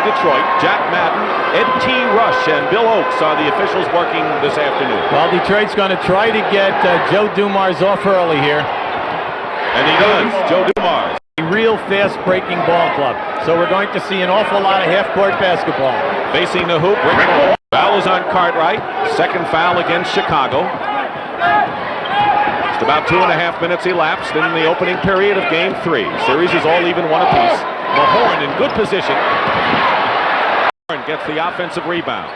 Detroit. Jack Madden, Ed T. Rush, and Bill Oakes are the officials working this afternoon. Well, Detroit's going to try to get Joe Dumars off early here. And he does. Joe Dumars. A real fast-breaking ball club. So we're going to see an awful lot of half-court basketball. Facing the hoop, Rick Moore. Foul is on Cartwright. Second foul against Chicago. Just about 2.5 minutes elapsed in the opening period of Game 3. Series is all even, one apiece. Mahorn in good position. Mahorn gets the offensive rebound.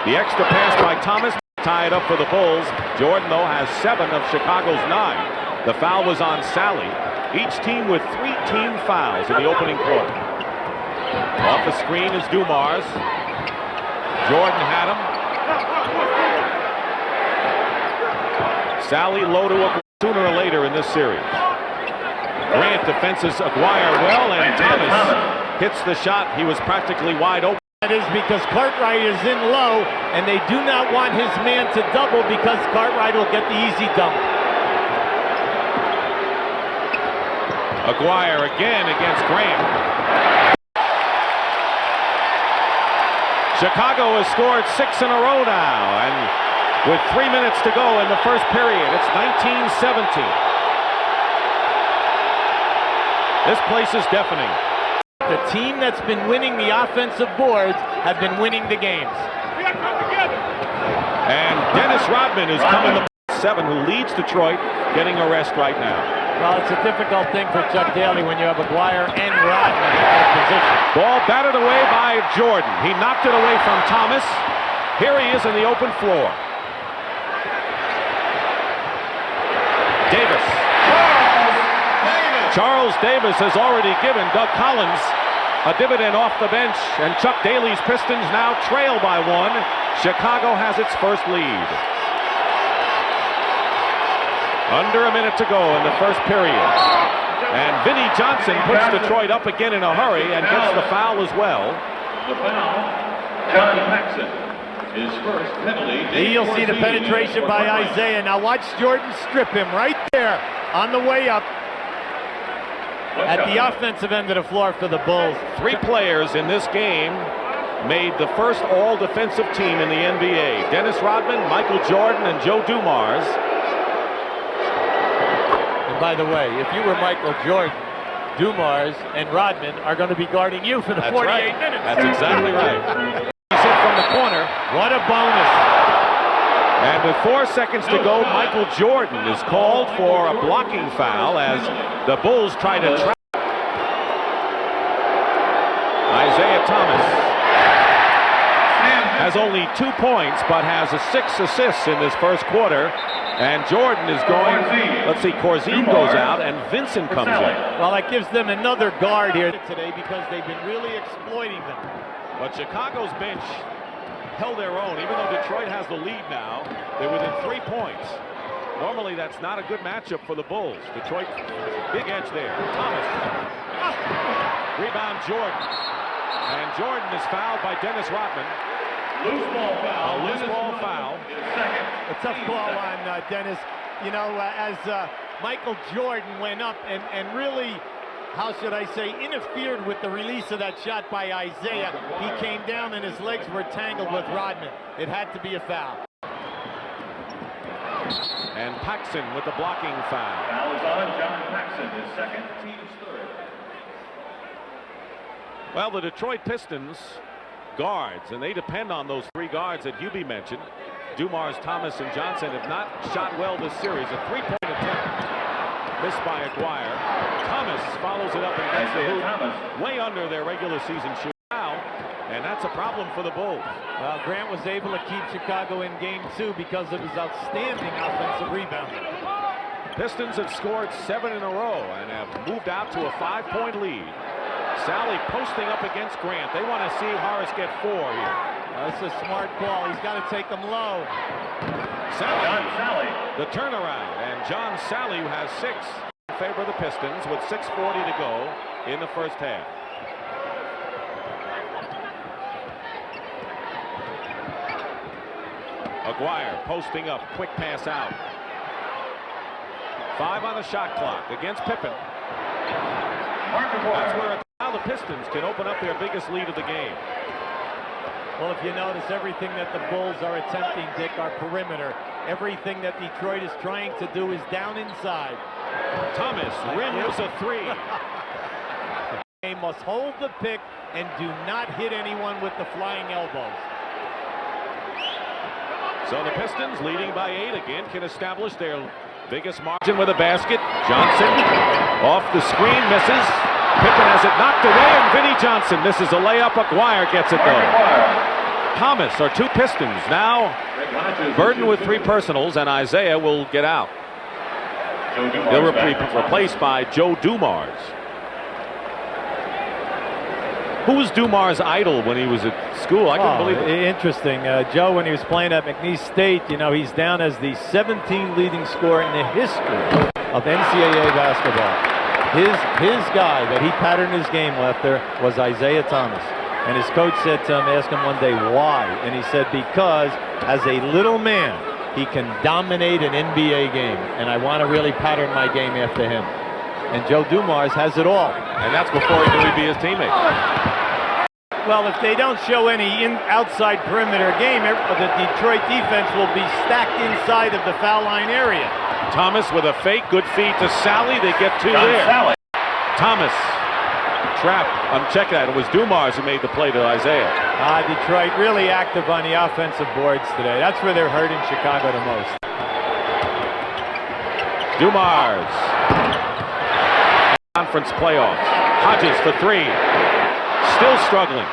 The extra pass by Thomas. Tie it up for the Bulls. Jordan, though, has 7 of Chicago's 9. The foul was on Sally. Each team with 3 team fouls in the opening quarter. Off the screen is Dumars. Jordan had him. Sally low to a sooner or later in this series. Grant defenses Aguirre well, and Thomas hits the shot. He was practically wide open. That is because Cartwright is in low, and they do not want his man to double because Cartwright will get the easy dunk. Aguirre again against Grant. Chicago has scored 6 in a row now, and with 3 minutes to go in the first period, it's 19-17. This place is deafening. The team that's been winning the offensive boards have been winning the games. And Dennis Rodman is coming to 7, who leads Detroit, getting a rest right now. Well, it's a difficult thing for Chuck Daly when you have Aguirre and Rodman in that position. Ball batted away by Jordan. He knocked it away from Thomas. Here he is in the open floor. Davis. Charles Davis has already given Doug Collins a dividend off the bench, and Chuck Daly's Pistons now trail by 1. Chicago has its first lead. Under a minute to go in the first period. And Vinnie Johnson puts Detroit up again in a hurry and gets the foul as well. The foul, John Paxson. His first penalty. You'll see the penetration by Isiah. Now watch Jordan strip him right there on the way up at the offensive end of the floor for the Bulls. 3 players in this game made the first all-defensive team in the NBA. Dennis Rodman, Michael Jordan, and Joe Dumars. And by the way, if you were Michael Jordan, Dumars and Rodman are going to be guarding you for the 48 minutes. That's exactly right. He's hit from the corner. What a bonus. And with 4 seconds to go, Michael Jordan is called for a blocking foul as the Bulls try to trap Isiah Thomas. Has only 2 points, but has 6 assists in this first quarter. And Jordan is going, let's see, Corzine goes out and Vincent comes in. Well, that gives them another guard here today because they've been really exploiting them. But Chicago's bench held their own. Even though Detroit has the lead now, they're within 3 points. Normally, that's not a good matchup for the Bulls. Detroit, big edge there. Thomas. Rebound, Jordan. And Jordan is fouled by Dennis Rodman. Loose ball foul. A loose ball foul. A tough call on Dennis. You know, as Michael Jordan went up and really, how should I say, interfered with the release of that shot by Isiah. He came down and his legs were tangled with Rodman. It had to be a foul. And Paxson with the blocking foul. Foul is on John Paxson, his second, team's third. Well, the Detroit Pistons guards, and they depend on those 3 guards that Hubie mentioned. Dumars, Thomas, and Johnson have not shot well this series. A 3-point attempt missed by Aguirre. Thomas follows it up and gets the hoop way under their regular season shooting foul, and that's a problem for the Bulls. Well, Grant was able to keep Chicago in game 2 because of his outstanding offensive rebounding. Pistons have scored 7 in a row and have moved out to a 5-point lead. Sally posting up against Grant. They want to see Horace get 4 here. That's a smart call. He's got to take them low. Sally, the turnaround, and John Sally, who has 6 in favor of the Pistons with 6:40 to go in the first half. Aguirre posting up, quick pass out. 5 on the shot clock against Pippen. That's where a the Pistons can open up their biggest lead of the game. Well, if you notice, everything that the Bulls are attempting, Dick, are perimeter. Everything that Detroit is trying to do is down inside. Thomas rims a three. They must hold the pick and do not hit anyone with the flying elbows. So the Pistons, leading by 8 again, can establish their biggest margin with a basket. Johnson off the screen, misses. Pippen has it knocked away, and Vinnie Johnson misses a layup. Aguirre gets it though. Thomas, our 2 Pistons, now burdened with 3 personals, and Isiah will get out. He'll be replaced by Joe Dumars. Who was Dumars' idol when he was at school? I couldn't believe it. Interesting. Joe, when he was playing at McNeese State, you know, he's down as the 17th leading scorer in the history of NCAA basketball. His guy that he patterned his game after was Isiah Thomas. And his coach said to him, asked him one day why, and he said, because as a little man, he can dominate an NBA game, and I want to really pattern my game after him. And Joe Dumars has it all. And that's before he knew he'd be his teammate. Well, if they don't show any outside perimeter game, the Detroit defense will be stacked inside of the foul line area. Thomas with a fake, good feed to Sally. They get 2 there. Sally. Thomas. Trap. Check that. It was Dumars who made the play to Isiah. Detroit really active on the offensive boards today. That's where they're hurting Chicago the most. Dumars. Conference playoffs. Hodges for 3. Still struggling.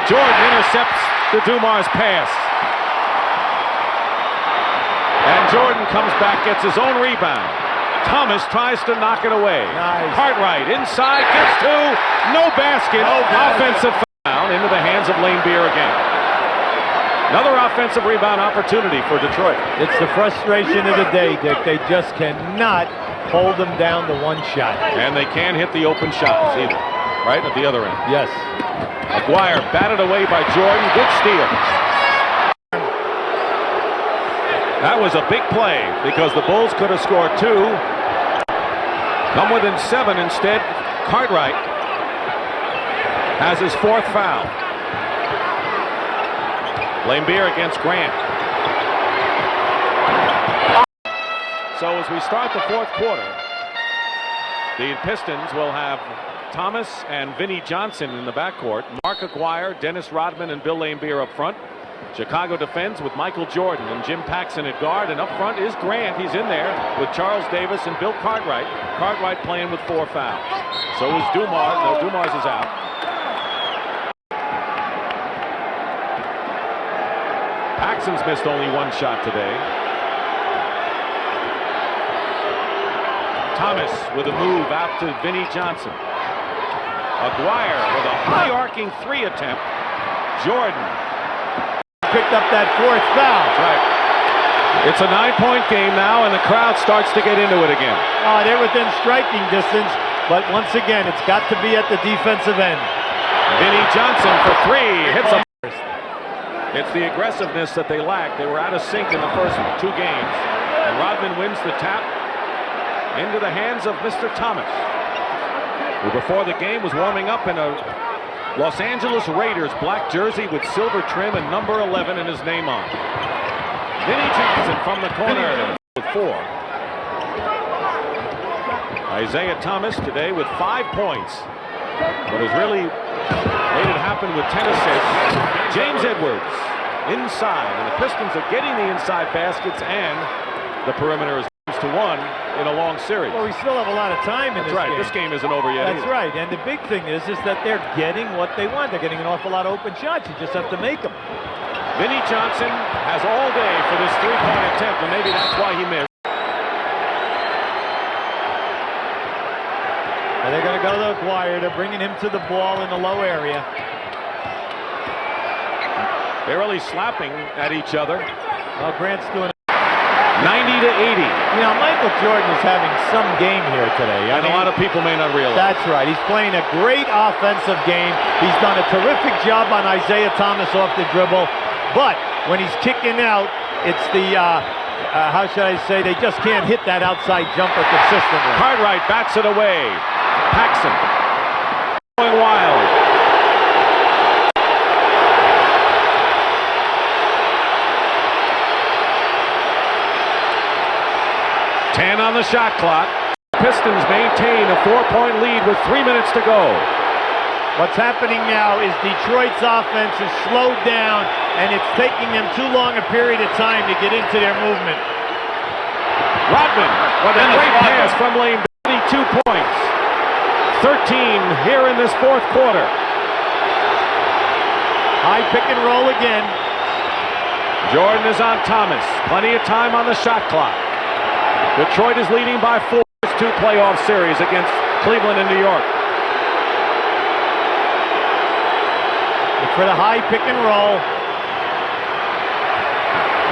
Jordan intercepts the Dumars pass. And Jordan comes back, gets his own rebound. Thomas tries to knock it away. Nice. Cartwright inside, gets 2. No basket. Offensive foul into the hands of Lane Beer again. Another offensive rebound opportunity for Detroit. It's the frustration of the day, Dick. They just cannot hold them down to 1 shot. And they can't hit the open shots either. Right at the other end. Yes. Aguirre batted away by Jordan. Good steal. That was a big play because the Bulls could have scored 2. Come within 7 instead. Cartwright has his 4th foul. Lane Beer against Grant. So as we start the 4th quarter, the Pistons will have Thomas and Vinnie Johnson in the backcourt. Mark Aguirre, Dennis Rodman, and Bill Laimbeer up front. Chicago defends with Michael Jordan and Jim Paxson at guard, and up front is Grant. He's in there with Charles Davis and Bill Cartwright. Cartwright playing with 4 fouls. So is Dumars. No, Dumars is out. Paxson's missed only 1 shot today. Thomas with a move out to Vinnie Johnson. Aguirre with a high arcing 3 attempt. Jordan Picked up that 4th foul. That's right. It's a 9-point game now, and the crowd starts to get into it again. They're within striking distance, but once again, it's got to be at the defensive end. Vinnie Johnson for 3 hits a. It's the aggressiveness that they lack. They were out of sync in the first 2 games, and Rodman wins the tap into the hands of Mr. Thomas, who before the game was warming up in a Los Angeles Raiders black jersey with silver trim and number 11 and his name on. Vinnie Johnson from the corner with 4. Isiah Thomas today with 5 points, but has really made it happen with 10 assists. James Edwards inside, and the Pistons are getting the inside baskets, and the perimeter is to 1 in a long series. Well, we still have a lot of time in this game. This game isn't over yet. That's right. And the big thing is that they're getting what they want. They're getting an awful lot of open shots. You just have to make them. Vinnie Johnson has all day for this 3-point attempt, and maybe that's why he missed. And they're going to go to Aguirre. They're bringing him to the ball in the low area. They're really slapping at each other. Well, Grant's doing 90-80. You know, Michael Jordan is having some game here today. And a lot of people may not realize. That's right. He's playing a great offensive game. He's done a terrific job on Isiah Thomas off the dribble. But when he's kicking out, it's the, how should I say, they just can't hit that outside jumper consistently. Cartwright bats it away. Paxson going wild. Ten on the shot clock. Pistons maintain a 4-point lead with 3 minutes to go. What's happening now is Detroit's offense is slowed down, and it's taking them too long a period of time to get into their movement. Rodman with a great pass from Lane. 22 points. 13 here in this fourth quarter. High pick and roll again. Jordan is on Thomas. Plenty of time on the shot clock. Detroit is leading by 4. It's 2 playoff series against Cleveland and New York. For the high pick and roll.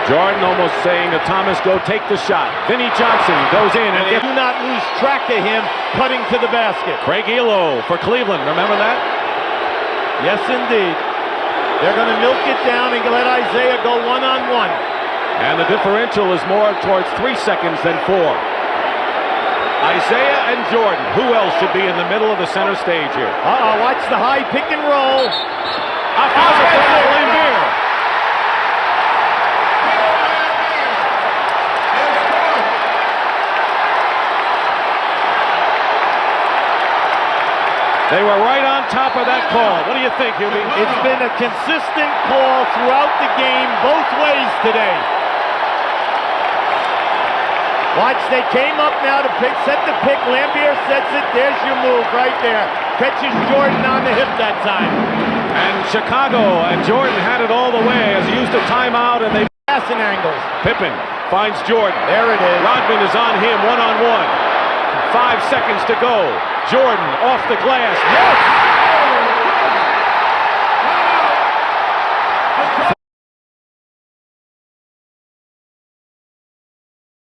Jordan almost saying to Thomas, go take the shot. Vinnie Johnson goes in and do not lose track of him cutting to the basket. Craig Elo for Cleveland. Remember that? Yes, indeed. They're going to milk it down and let Isiah go one-on-one. And the differential is more towards 3 seconds than 4. Isiah and Jordan. Who else should be in the middle of the center stage here? Watch the high pick and roll. Offensive foul, Lambeer. They were right on top of that call. What do you think, Hubie? It's been a consistent call throughout the game, both ways today. Watch, they came up now to set the pick. Lambeer sets it. There's your move right there. Catches Jordan on the hip that time. And Chicago and Jordan had it all the way as he used a timeout, and they passing angles. Pippen finds Jordan. There it is. Rodman is on him one-on-one. 5 seconds to go. Jordan off the glass. Yes!